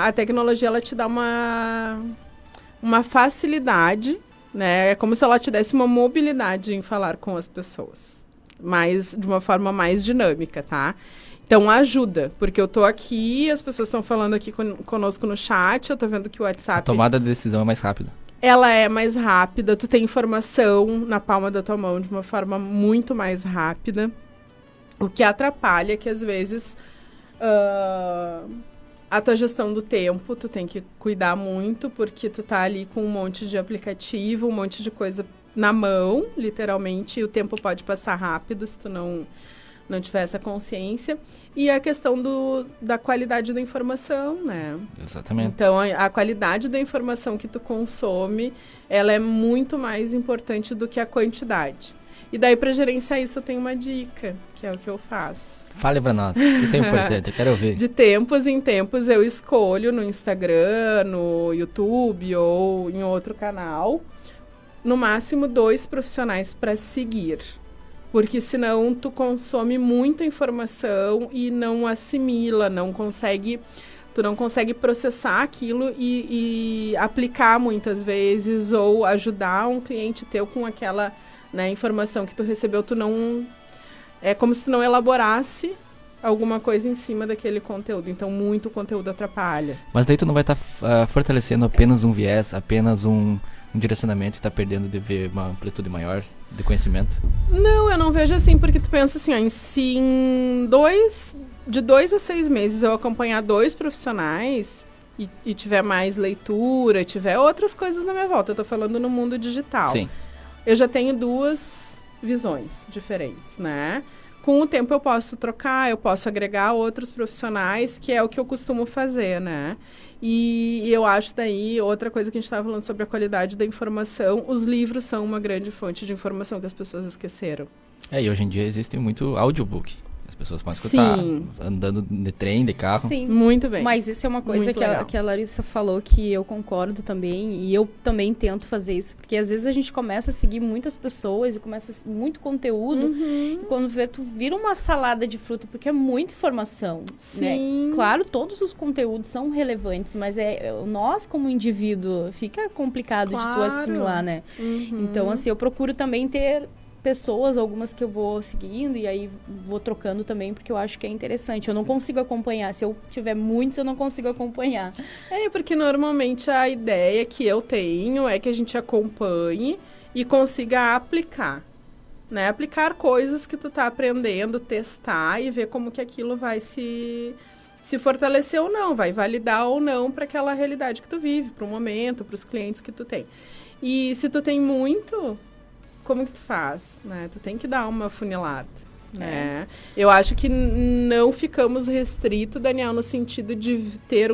a tecnologia, ela te dá uma facilidade, né? É como se ela te desse uma mobilidade em falar com as pessoas. Mas de uma forma mais dinâmica, tá? Então ajuda, porque eu tô aqui, as pessoas estão falando aqui conosco no chat, eu tô vendo que o WhatsApp... A tomada de decisão é mais rápida. Ela é mais rápida, tu tem informação na palma da tua mão de uma forma muito mais rápida, o que atrapalha que às vezes a tua gestão do tempo, tu tem que cuidar muito, porque tu tá ali com um monte de aplicativo, um monte de coisa na mão, literalmente, e o tempo pode passar rápido se tu não tiver essa consciência. E a questão da qualidade da informação, né? Exatamente. Então, a qualidade da informação que tu consome, ela é muito mais importante do que a quantidade. E daí, para gerenciar isso, eu tenho uma dica, que é o que eu faço. Fale para nós, isso é importante, eu quero ouvir. De tempos em tempos, eu escolho no Instagram, no YouTube ou em outro canal, no máximo 2 profissionais para seguir. Porque senão tu consome muita informação e não assimila, tu não consegue processar aquilo e aplicar muitas vezes, ou ajudar um cliente teu com aquela, né, informação que tu recebeu. É como se tu não elaborasse alguma coisa em cima daquele conteúdo. Então, muito conteúdo atrapalha. Mas daí tu não vai estar fortalecendo apenas um viés, apenas um direcionamento, e tá perdendo de ver uma amplitude maior de conhecimento? Não, eu não vejo assim, porque tu pensa assim, se de 2 a 6 meses eu acompanhar 2 profissionais e tiver mais leitura, tiver outras coisas na minha volta, eu tô falando no mundo digital. Sim. Eu já tenho 2 visões diferentes, né? com o tempo eu posso trocar, eu posso agregar outros profissionais, que é o que eu costumo fazer, né? E eu acho daí, outra coisa que a gente estava falando sobre a qualidade da informação, os livros são uma grande fonte de informação que as pessoas esqueceram. E hoje em dia existe muito audiobook. As pessoas podem escutar andando de trem, de carro. Sim, muito bem. Mas isso é uma coisa que a Larissa falou que eu concordo também. E eu também tento fazer isso. Porque às vezes a gente começa a seguir muitas pessoas e começa muito conteúdo. E quando vê, tu vira uma salada de fruta, porque é muita informação. Sim. Né? Claro, todos os conteúdos são relevantes, mas nós como indivíduo fica complicado de tu assimilar, né? Então, assim, eu procuro também ter pessoas, algumas que eu vou seguindo e aí vou trocando também, porque eu acho que é interessante. Eu não consigo acompanhar. Se eu tiver muitos, eu não consigo acompanhar. Porque normalmente a ideia que eu tenho é que a gente acompanhe e consiga aplicar. Né? Aplicar coisas que tu tá aprendendo, testar e ver como que aquilo vai se fortalecer ou não, vai validar ou não para aquela realidade que tu vive, para o momento, para os clientes que tu tem. E se tu tem muito, como que tu faz? Né? Tu tem que dar uma funilada. Né? Eu acho que não ficamos restritos, Daniel, no sentido de ter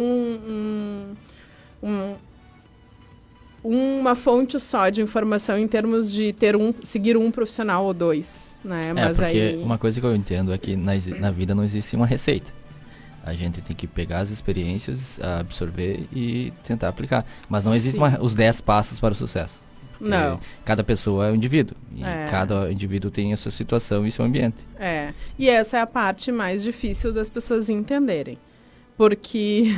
uma fonte só de informação em termos de seguir um profissional ou dois. Né? Mas porque uma coisa que eu entendo é que na vida não existe uma receita. A gente tem que pegar as experiências, absorver e tentar aplicar. Mas não existem os 10 passos para o sucesso. Não. Cada pessoa é um indivíduo. E cada indivíduo tem a sua situação e seu ambiente. E essa é a parte mais difícil das pessoas entenderem. Porque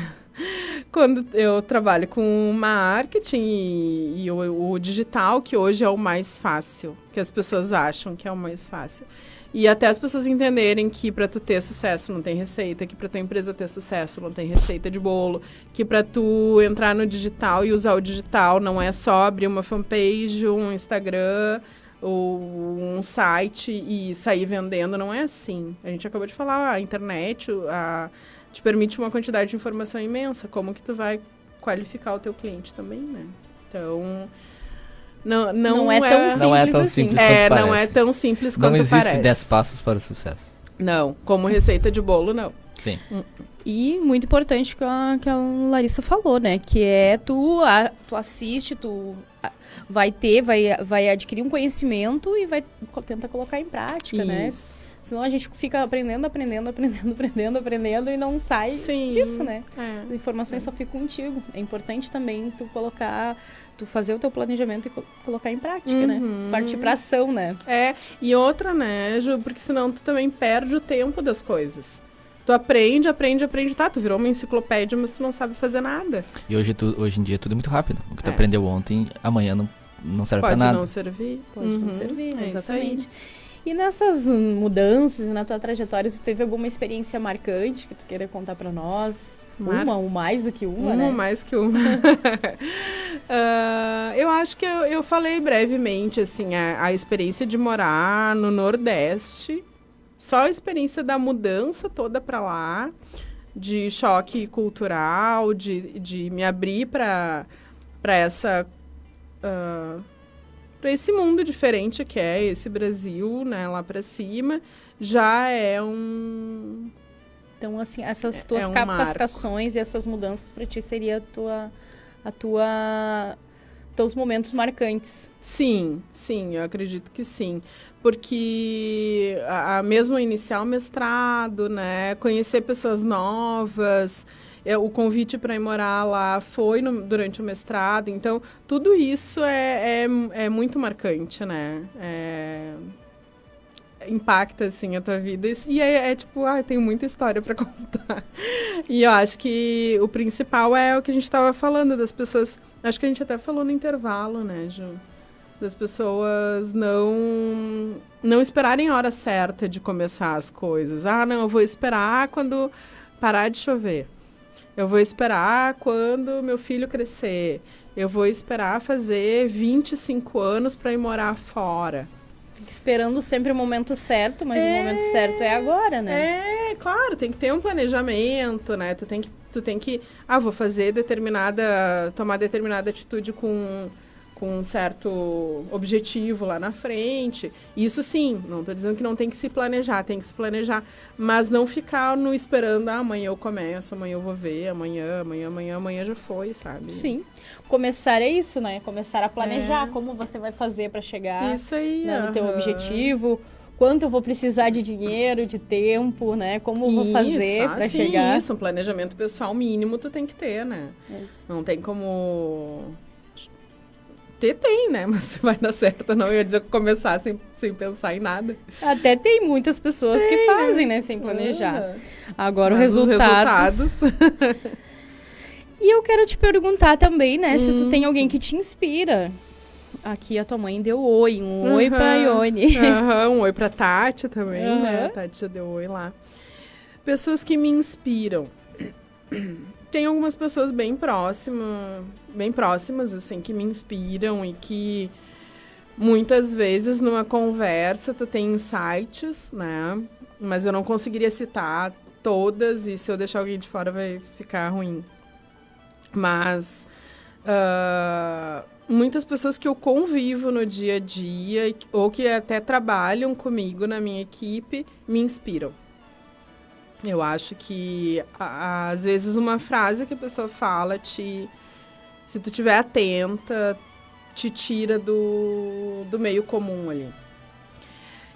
quando eu trabalho com marketing e o digital, que hoje é o mais fácil, que as pessoas acham que é o mais fácil. E até as pessoas entenderem que para tu ter sucesso não tem receita, que para tua empresa ter sucesso não tem receita de bolo, que para tu entrar no digital e usar o digital não é só abrir uma fanpage, um Instagram ou um site e sair vendendo, não é assim. A gente acabou de falar, a internet te permite uma quantidade de informação imensa, como que tu vai qualificar o teu cliente também, né? Então, não é tão simples quanto parece. Não é tão simples quanto parece. Não existe 10 passos para o sucesso. Não, como receita de bolo, não. Sim. E muito importante que a Larissa falou, né? Que é tu assiste, tu vai adquirir um conhecimento e vai tentar colocar em prática, né? Senão a gente fica aprendendo e não sai disso, né? As informações só ficam contigo. É importante também tu fazer o teu planejamento e colocar em prática, né? Partir pra ação, né? E outra, né, Ju? Porque senão tu também perde o tempo das coisas. Tu aprende, tá? Tu virou uma enciclopédia, mas tu não sabe fazer nada. E hoje em dia tudo é muito rápido. O que tu aprendeu ontem, amanhã não serve pra nada. Pode não servir, exatamente. E nessas mudanças, na tua trajetória, você teve alguma experiência marcante que tu queira contar pra nós? Uma ou mais do que uma, né? Uma mais que uma. Eu acho que eu falei brevemente, assim, a experiência de morar no Nordeste, só a experiência da mudança toda pra lá, de choque cultural, de me abrir pra essa... para esse mundo diferente que é esse Brasil, né, lá para cima, já é um... Então, assim, essas tuas capacitações e essas mudanças para ti seria teus momentos marcantes. Sim, eu acredito que sim. Porque mesmo iniciar o mestrado, né, conhecer pessoas novas... O convite para ir morar lá foi durante o mestrado. Então, tudo isso é muito marcante, né? Impacta, assim, a tua vida. E tipo, eu tenho muita história para contar. E eu acho que o principal é o que a gente estava falando das pessoas... Acho que a gente até falou no intervalo, né, Ju? Das pessoas não esperarem a hora certa de começar as coisas. Não, eu vou esperar quando parar de chover. Eu vou esperar quando meu filho crescer. Eu vou esperar fazer 25 anos para ir morar fora. Fica esperando sempre o momento certo, mas o momento certo é agora, né? Claro, tem que ter um planejamento, né? Tu tem que vou fazer tomar determinada atitude com com um certo objetivo lá na frente. Isso sim, não estou dizendo que não tem que se planejar, tem que se planejar, mas não ficar no esperando, amanhã eu começo, amanhã eu vou ver, amanhã já foi, sabe? Sim. Começar é isso, né? Começar a planejar como você vai fazer para chegar isso aí, no teu objetivo. Quanto eu vou precisar de dinheiro, de tempo, né? Como eu vou fazer para chegar. Isso, um planejamento pessoal mínimo tu tem que ter, né? Não tem como... Tem, né? Mas vai dar certo, não. Eu ia dizer que começar sem pensar em nada. Até tem muitas pessoas que fazem, né? Sem planejar. Agora, os resultados... E eu quero te perguntar também, né? Se tu tem alguém que te inspira... Aqui a tua mãe deu oi, oi pra Ione. Um oi pra Tati também, né? A Tati já deu oi lá. Pessoas que me inspiram. Tem algumas pessoas bem próximas, assim, que me inspiram e que muitas vezes numa conversa tu tem insights, né? Mas eu não conseguiria citar todas e se eu deixar alguém de fora vai ficar ruim. Mas... muitas pessoas que eu convivo no dia a dia ou que até trabalham comigo na minha equipe me inspiram. Eu acho que, às vezes, uma frase que a pessoa fala, se tu estiver atenta, te tira do meio comum ali.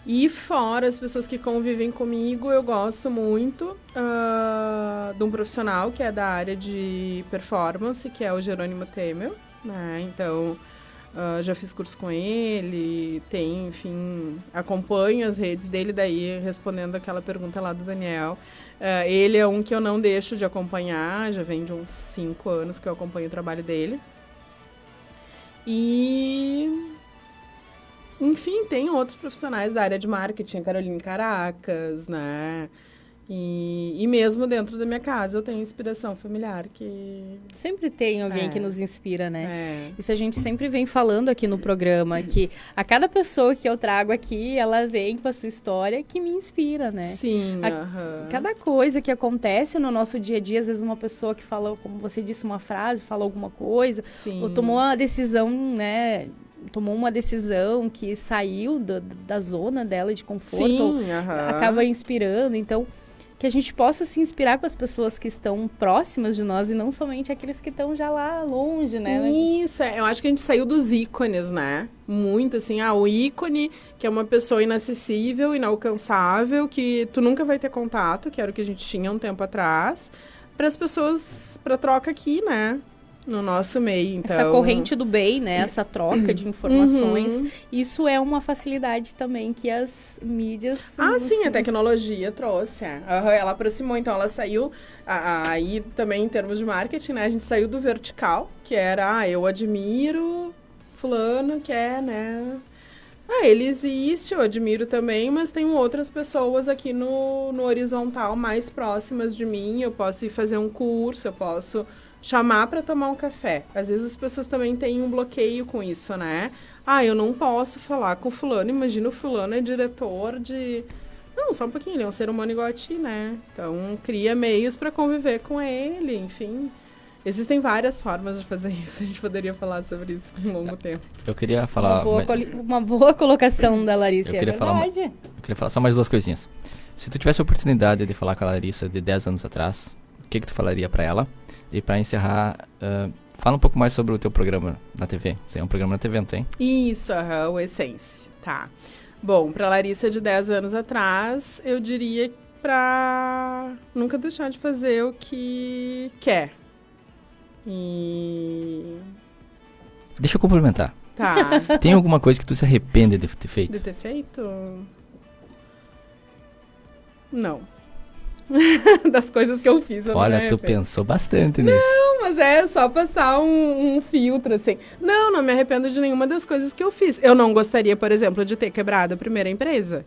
E fora as pessoas que convivem comigo, eu gosto muito de um profissional que é da área de performance, que é o Jerônimo Temel. Né? Então, já fiz curso com ele, acompanho as redes dele, daí respondendo aquela pergunta lá do Daniel. Ele é um que eu não deixo de acompanhar, já vem de uns 5 anos que eu acompanho o trabalho dele. E, enfim, tem outros profissionais da área de marketing, a Caroline Caracas, né? E mesmo dentro da minha casa eu tenho inspiração familiar que... Sempre tem alguém que nos inspira, né? Isso a gente sempre vem falando aqui no programa, que a cada pessoa que eu trago aqui, ela vem com a sua história que me inspira, né? Sim, Cada coisa que acontece no nosso dia a dia, às vezes uma pessoa que fala, como você disse, uma frase, fala alguma coisa, ou tomou uma decisão, né... Tomou uma decisão que saiu da zona dela de conforto, acaba inspirando, então... Que a gente possa se inspirar com as pessoas que estão próximas de nós e não somente aqueles que estão já lá longe, né? Isso, eu acho que a gente saiu dos ícones, né? Muito, assim, o ícone, que é uma pessoa inacessível, inalcançável, que tu nunca vai ter contato, que era o que a gente tinha um tempo atrás, para as pessoas, para troca aqui, né? No nosso meio, então... Essa corrente do bem, né? Essa troca de informações. Isso é uma facilidade também que as mídias... Sim, a tecnologia trouxe. Ela aproximou, então ela saiu... Aí também em termos de marketing, né? A gente saiu do vertical, que era... eu admiro fulano, que é, né... ele existe, eu admiro também, mas tem outras pessoas aqui no horizontal mais próximas de mim. Eu posso ir fazer um curso, eu posso... chamar para tomar um café. Às vezes as pessoas também têm um bloqueio com isso, né? Eu não posso falar com fulano. Imagina o fulano é diretor de... Não, só um pouquinho, ele é um ser humano igual a ti, né? Então, cria meios para conviver com ele, enfim. Existem várias formas de fazer isso. A gente poderia falar sobre isso por um longo tempo. Eu queria falar... Uma boa colocação da Larissa, eu queria falar só mais 2 coisinhas. Se tu tivesse a oportunidade de falar com a Larissa de 10 anos atrás, o que tu falaria para ela? E para encerrar, fala um pouco mais sobre o teu programa na TV. Você é um programa na TV, não tem? Isso, o Essence. Tá. Bom, para Larissa de 10 anos atrás, eu diria para nunca deixar de fazer o que quer. Deixa eu complementar. Tá. Tem alguma coisa que tu se arrepende de ter feito? De ter feito? Não. Das coisas que eu fiz. Olha, tu pensou bastante nisso. Não, mas é só passar um filtro, assim. Não me arrependo de nenhuma das coisas que eu fiz. Eu não gostaria, por exemplo, de ter quebrado a primeira empresa.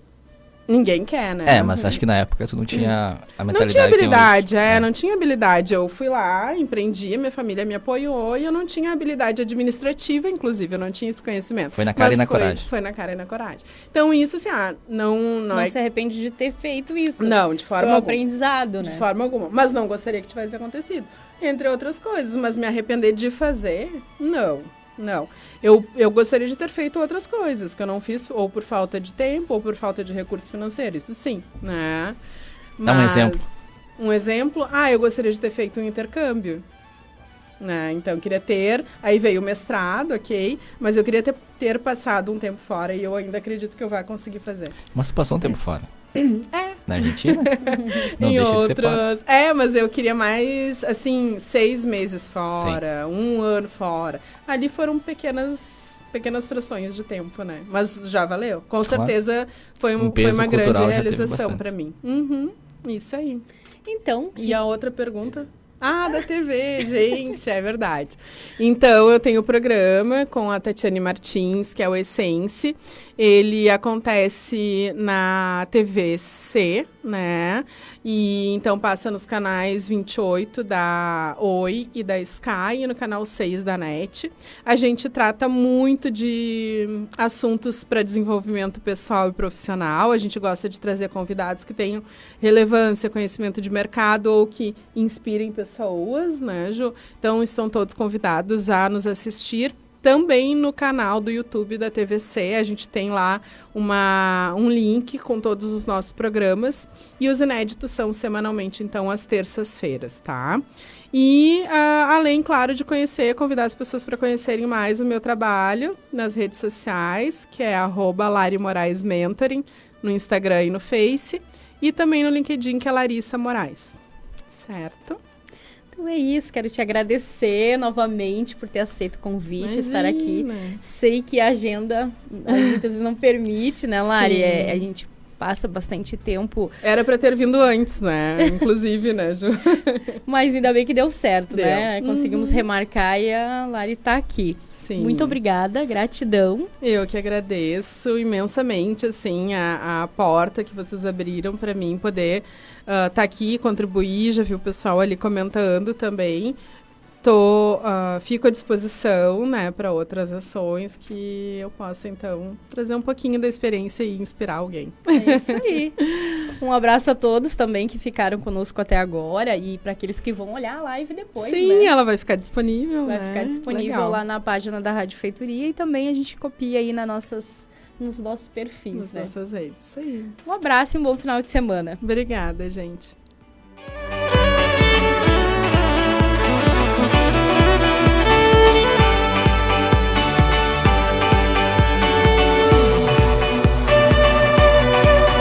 Ninguém quer, né? Mas acho que na época tu não tinha a mentalidade. Não tinha habilidade, não tinha habilidade. Eu fui lá, empreendi, minha família me apoiou e eu não tinha habilidade administrativa, inclusive, eu não tinha esse conhecimento. Foi na cara e na coragem. Foi na cara e na coragem. Então, isso, assim, não se arrepende de ter feito isso. Não, de forma alguma. Foi um aprendizado, né? De forma alguma. Mas não gostaria que tivesse acontecido. Entre outras coisas. Mas me arrepender de fazer, não. Não. Eu gostaria de ter feito outras coisas que eu não fiz, ou por falta de tempo, ou por falta de recurso financeiro. Isso sim, né? Dá um exemplo. Um exemplo? Eu gostaria de ter feito um intercâmbio. Né? Então, eu queria ter... Aí veio o mestrado, ok? Mas eu queria ter passado um tempo fora e eu ainda acredito que eu vou conseguir fazer. Mas você passou um tempo fora? Na Argentina? Não em deixa outros... de ser fora. Mas eu queria mais, assim, 6 meses fora, 1 ano fora. Ali foram pequenas frações de tempo, né? Mas já valeu. Com certeza foi uma grande realização para mim. Isso aí. Então... E a outra pergunta... da TV, gente, é verdade. Então, eu tenho o programa com a Tatiane Martins, que é o Essence. Ele acontece na TVC, né? E então passa nos canais 28 da Oi e da Sky e no canal 6 da NET. A gente trata muito de assuntos para desenvolvimento pessoal e profissional. A gente gosta de trazer convidados que tenham relevância, conhecimento de mercado ou que inspirem pessoas, né, Ju? Então, estão todos convidados a nos assistir. Também no canal do YouTube da TVC, a gente tem lá um link com todos os nossos programas. E os inéditos são semanalmente, então, às terças-feiras, tá? E, além, claro, de convidar as pessoas para conhecerem mais o meu trabalho nas redes sociais, que é @LariMoraesMentoring, no Instagram e no Face. E também no LinkedIn, que é Larissa Moraes. Certo? Então é isso, quero te agradecer novamente por ter aceito o convite, estar aqui. Sei que a agenda muitas vezes não permite, né, Lari? A gente passa bastante tempo. Era para ter vindo antes, né? Inclusive, né, Ju? Mas ainda bem que deu certo, né? Conseguimos remarcar e a Lari tá aqui. Sim. Muito obrigada, gratidão. Eu que agradeço imensamente, assim, a porta que vocês abriram para mim poder tá aqui, contribuir. Já vi o pessoal ali comentando também. Fico à disposição, né, para outras ações que eu possa, então, trazer um pouquinho da experiência e inspirar alguém. É isso aí. Um abraço a todos também que ficaram conosco até agora e para aqueles que vão olhar a live depois. Sim, né? Ela vai ficar disponível. Vai ficar disponível lá na página da Rádio Feitoria e também a gente copia aí nos nossos perfis, nas nossas redes. Isso aí. Um abraço e um bom final de semana. Obrigada, gente.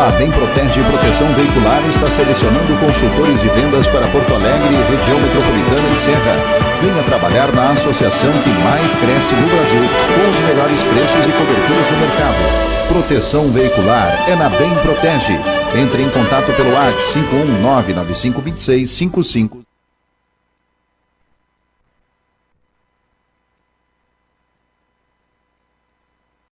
A Bem Protege Proteção Veicular está selecionando consultores de vendas para Porto Alegre, região metropolitana e Serra. Venha trabalhar na associação que mais cresce no Brasil, com os melhores preços e coberturas do mercado. Proteção veicular é na Bem Protege. Entre em contato pelo WhatsApp 519952655.